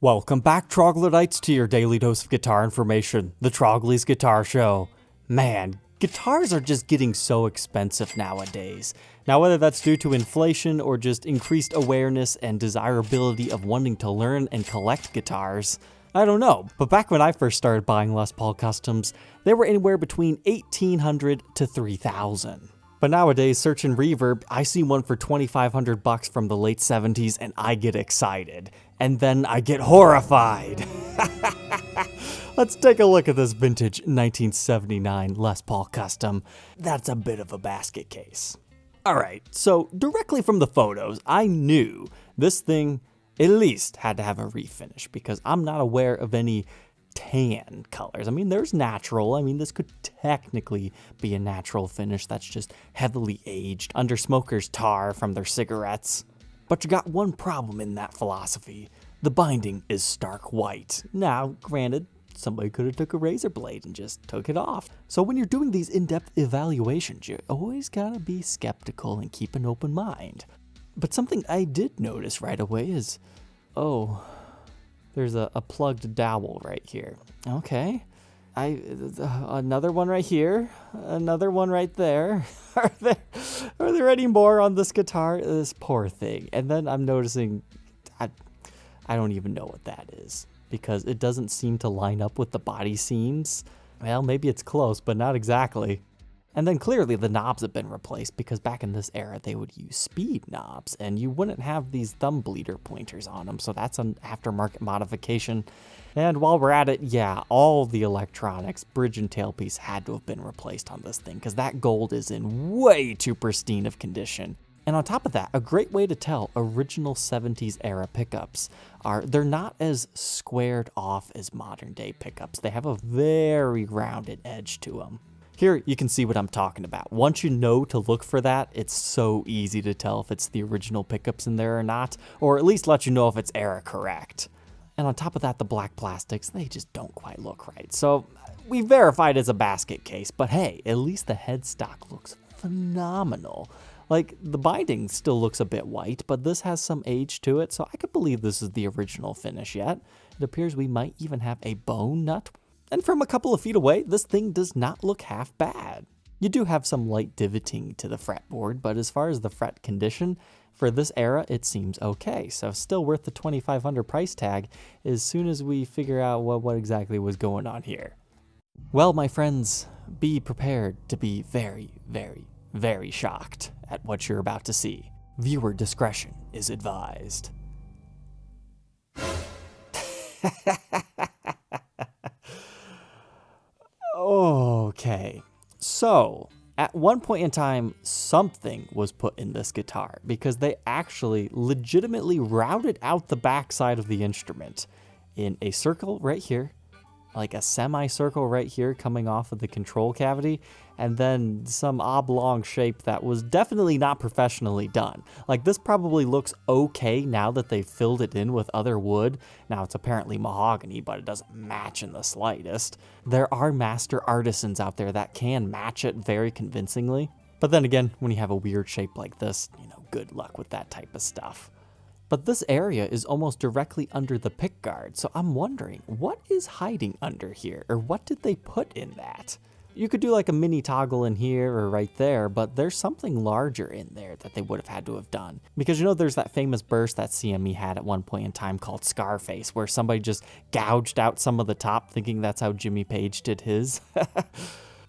Welcome back, troglodytes, to your daily dose of guitar information, the Trogly's Guitar Show. Man, guitars are just getting so expensive nowadays. Now, whether that's due to inflation or just increased awareness and desirability of wanting to learn and collect guitars, I don't know. But back when I first started buying Les Paul Customs, they were anywhere between $1,800 to $3,000. But nowadays, searching Reverb, I see one for $2,500 from the late 70s and I get excited. And then I get horrified. Let's take a look at this vintage 1979 Les Paul Custom. That's a bit of a basket case. Alright, so directly from the photos, I knew this thing at least had to have a refinish because I'm not aware of any tan colors. I mean, there's natural. I mean, this could technically be a natural finish that's just heavily aged under smokers' tar from their cigarettes. But you got one problem in that philosophy. The binding is stark white. Now, granted, somebody could have took a razor blade and just took it off. So when you're doing these in-depth evaluations, you always gotta be skeptical and keep an open mind. But something I did notice right away is, there's a plugged dowel right here. Okay. Another one right here. Another one right there. Are there any more on this guitar? This poor thing. And then I'm noticing, I don't even know what that is because it doesn't seem to line up with the body seams. Well, maybe it's close, but not exactly. And then clearly the knobs have been replaced because back in this era they would use speed knobs and you wouldn't have these thumb bleeder pointers on them, so that's an aftermarket modification. And while we're at it, yeah, all the electronics, bridge and tailpiece had to have been replaced on this thing because that gold is in way too pristine of condition. And on top of that, a great way to tell original 70s era pickups are they're not as squared off as modern day pickups. They have a very rounded edge to them. Here you can see what I'm talking about. Once you know to look for that, it's so easy to tell if it's the original pickups in there or not, or at least let you know if it's era correct. And on top of that, the black plastics, they just don't quite look right. So we verified it's a basket case, but hey, at least the headstock looks phenomenal. Like, the binding still looks a bit white, but this has some age to it, so I could believe this is the original finish yet. It appears we might even have a bone nut. And from a couple of feet away, this thing does not look half bad. You do have some light divoting to the fretboard, but as far as the fret condition, for this era, it seems okay. So still worth the $2,500 price tag as soon as we figure out what exactly was going on here. Well, my friends, be prepared to be very, very, very shocked at what you're about to see. Viewer discretion is advised. Okay, so at one point in time, something was put in this guitar because they actually legitimately routed out the backside of the instrument in a circle right here, like a semicircle right here coming off of the control cavity, and then some oblong shape that was definitely not professionally done. Like, this probably looks okay now that they filled it in with other wood. Now it's apparently mahogany, but it doesn't match in the slightest. There are master artisans out there that can match it very convincingly. But then again, when you have a weird shape like this, good luck with that type of stuff. But this area is almost directly under the pickguard, so I'm wondering, what is hiding under here, or what did they put in that? You could do like a mini toggle in here or right there, but there's something larger in there that they would have had to have done. Because there's that famous burst that CME had at one point in time called Scarface, where somebody just gouged out some of the top thinking that's how Jimmy Page did his.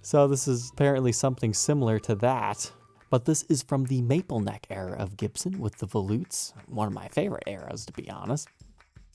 So this is apparently something similar to that. But this is from the maple neck era of Gibson with the volutes, one of my favorite eras to be honest.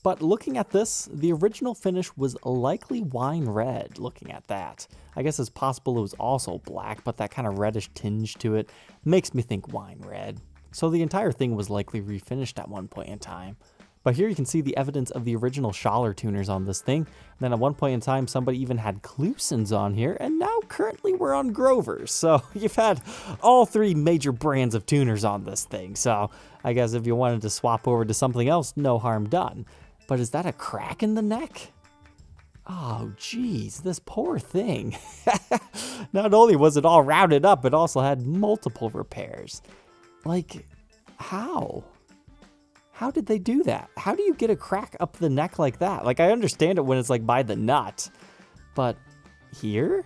But looking at this, the original finish was likely wine red, looking at that. I guess it's possible it was also black, but that kind of reddish tinge to it makes me think wine red. So the entire thing was likely refinished at one point in time. But here you can see the evidence of the original Schaller tuners on this thing. And then at one point in time, somebody even had Klusons on here, and now currently we're on Grovers. So you've had all three major brands of tuners on this thing. So I guess if you wanted to swap over to something else, no harm done. But is that a crack in the neck? Oh, geez, this poor thing. Not only was it all routed up, it also had multiple repairs. Like, how? How did they do that? How do you get a crack up the neck like that? Like, I understand it when it's like by the nut, but here?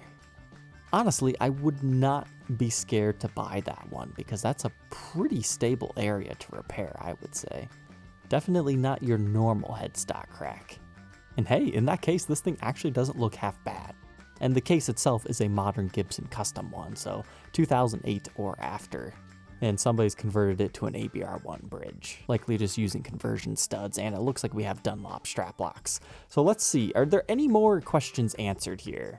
Honestly, I would not be scared to buy that one because that's a pretty stable area to repair, I would say. Definitely not your normal headstock crack. And hey, in that case, this thing actually doesn't look half bad. And the case itself is a modern Gibson custom one, so 2008 or after. And somebody's converted it to an ABR1 bridge, likely just using conversion studs, and it looks like we have Dunlop strap locks. So let's see, are there any more questions answered here?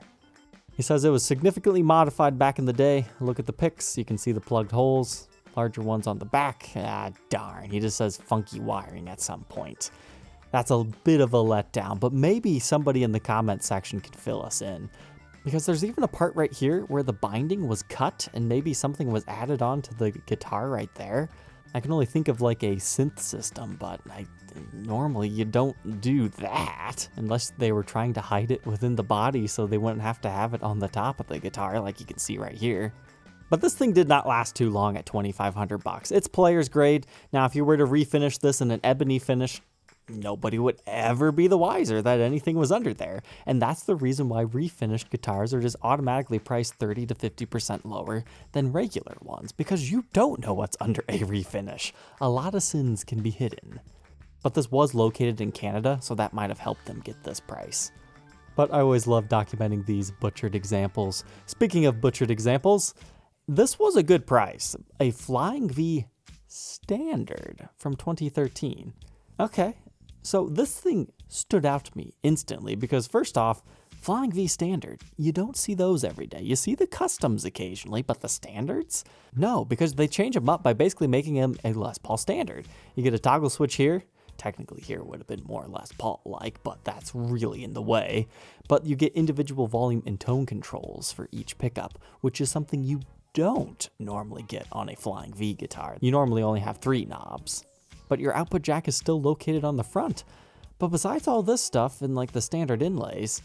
He says it was significantly modified back in the day. Look at the pics, you can see the plugged holes, larger ones on the back. Ah, darn, he just says funky wiring at some point. That's a bit of a letdown, but maybe somebody in the comment section can fill us in. Because there's even a part right here where the binding was cut and maybe something was added on to the guitar right there. I can only think of like a synth system, but normally you don't do that unless they were trying to hide it within the body so they wouldn't have to have it on the top of the guitar like you can see right here. But this thing did not last too long at $2,500. It's player's grade. Now if you were to refinish this in an ebony finish, nobody would ever be the wiser that anything was under there. And that's the reason why refinished guitars are just automatically priced 30 to 50% lower than regular ones, because you don't know what's under a refinish. A lot of sins can be hidden. But this was located in Canada, so that might have helped them get this price. But I always love documenting these butchered examples. Speaking of butchered examples, this was a good price. A Flying V Standard from 2013. Okay. So this thing stood out to me instantly because first off, Flying V Standard, you don't see those every day. You see the customs occasionally, but the standards? No, because they change them up by basically making them a Les Paul standard. You get a toggle switch here. Technically here would have been more Les Paul-like, but that's really in the way. But you get individual volume and tone controls for each pickup, which is something you don't normally get on a Flying V guitar. You normally only have 3 knobs. But your output jack is still located on the front. But besides all this stuff and like the standard inlays,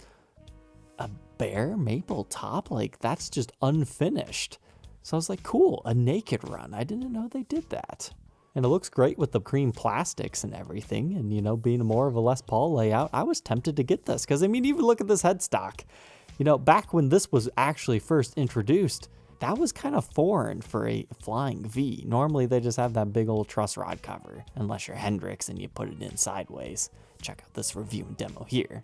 a bare maple top, like that's just unfinished. So I was like, cool, a naked run. I didn't know they did that. And it looks great with the cream plastics and everything. And you know, being more of a Les Paul layout, I was tempted to get this. Because I mean, even look at this headstock. You know, back when this was actually first introduced, that was kind of foreign for a Flying V. Normally they just have that big old truss rod cover, unless you're Hendrix and you put it in sideways. Check out this review and demo here.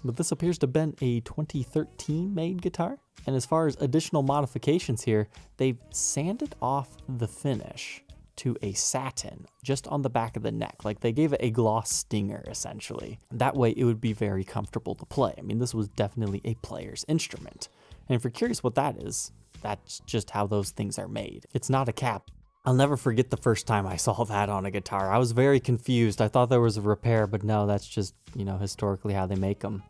But this appears to have been a 2013 made guitar. And as far as additional modifications here, they've sanded off the finish to a satin just on the back of the neck. Like they gave it a gloss stinger essentially. That way it would be very comfortable to play. I mean, this was definitely a player's instrument. And if you're curious what that is, that's just how those things are made. It's not a cap. I'll never forget the first time I saw that on a guitar. I was very confused. I thought there was a repair, but no, that's just, you know, historically how they make them.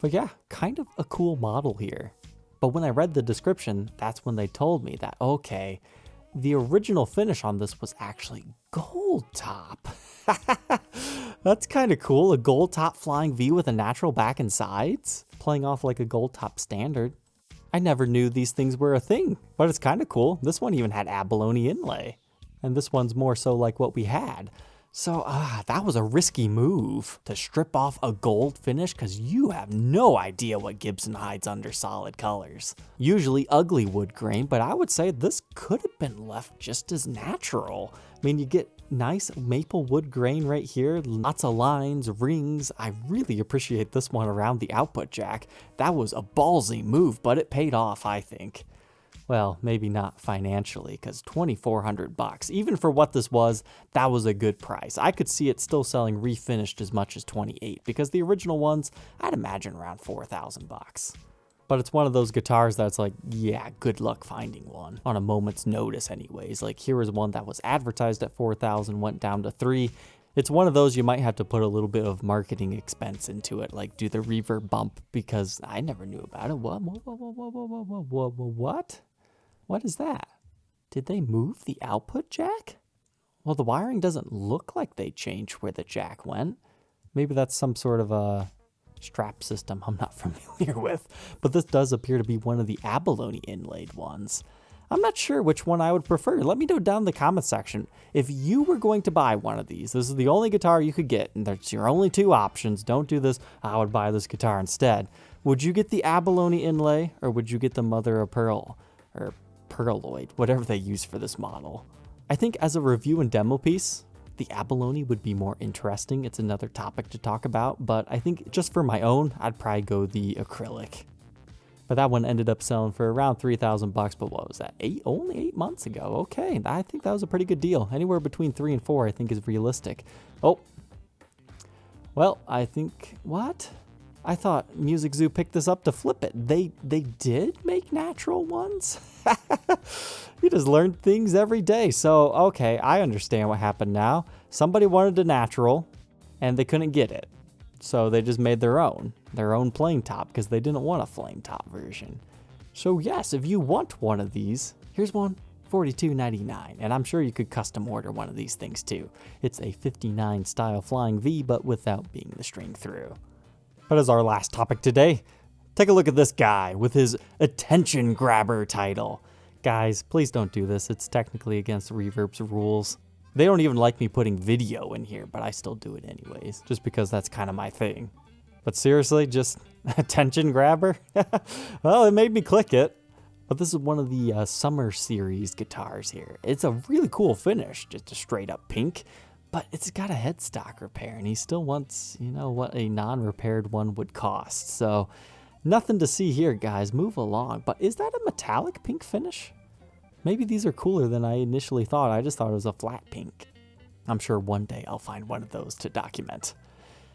But yeah, kind of a cool model here. But when I read the description, that's when they told me that, okay, the original finish on this was actually gold top. That's kind of cool. A gold top Flying V with a natural back and sides, playing off like a gold top standard. I never knew these things were a thing, but it's kind of cool. This one even had abalone inlay, and this one's more so like what we had. So that was a risky move to strip off a gold finish because you have no idea what Gibson hides under solid colors. Usually ugly wood grain, but I would say this could have been left just as natural. I mean, you get nice maple wood grain right here, lots of lines, rings. I really appreciate this one around the output jack. That was a ballsy move, but it paid off, I think. Well, maybe not financially, because $2,400, even for what this was, that was a good price. I could see it still selling refinished as much as $28,000, because the original ones, I'd imagine around $4,000. But it's one of those guitars that's like, yeah, good luck finding one on a moment's notice anyways. Like here is one that was advertised at $4,000, went down to $3,000. It's one of those you might have to put a little bit of marketing expense into it, like do the reverb bump, because I never knew about it. What? What is that? Did they move the output jack? Well, the wiring doesn't look like they changed where the jack went. Maybe that's some sort of a strap system I'm not familiar with. But this does appear to be one of the abalone inlaid ones. I'm not sure which one I would prefer. Let me know down in the comment section. If you were going to buy one of these, this is the only guitar you could get, and there's your only two options. Don't do this. I would buy this guitar instead. Would you get the abalone inlay, or would you get the mother of pearl, or pearloid, whatever they use for this model? I think as a review and demo piece, the abalone would be more interesting. It's another topic to talk about, but I think just for my own, I'd probably go the acrylic. But that one ended up selling for around 3,000 bucks. But what was that? Only 8 months ago. Okay, I think that was a pretty good deal. Anywhere between 3 and 4, I think, is realistic. Oh, well, I think what? I thought Music Zoo picked this up to flip it. They did make natural ones. You just learn things every day. So okay, I understand what happened now. Somebody wanted a natural, and they couldn't get it. So they just made their own plain top because they didn't want a flame top version. So yes, if you want one of these, here's one, $42.99, and I'm sure you could custom order one of these things too. It's a 59 style flying V, but without being the string through. But as our last topic today, take a look at this guy with his attention grabber title. Guys, please don't do this. It's technically against Reverb's rules. They don't even like me putting video in here, but I still do it anyways, just because that's kind of my thing. But seriously, just attention grabber? Well, it made me click it. But this is one of the Summer Series guitars here. It's a really cool finish, just a straight up pink, but it's got a headstock repair, and he still wants, you know, what a non-repaired one would cost. So nothing to see here, guys. Move along. But is that a metallic pink finish? Maybe these are cooler than I initially thought. I just thought it was a flat pink. I'm sure one day I'll find one of those to document.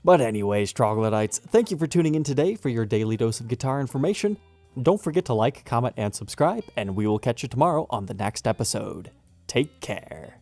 But anyways, troglodytes, thank you for tuning in today for your daily dose of guitar information. Don't forget to like, comment, and subscribe, and we will catch you tomorrow on the next episode. Take care.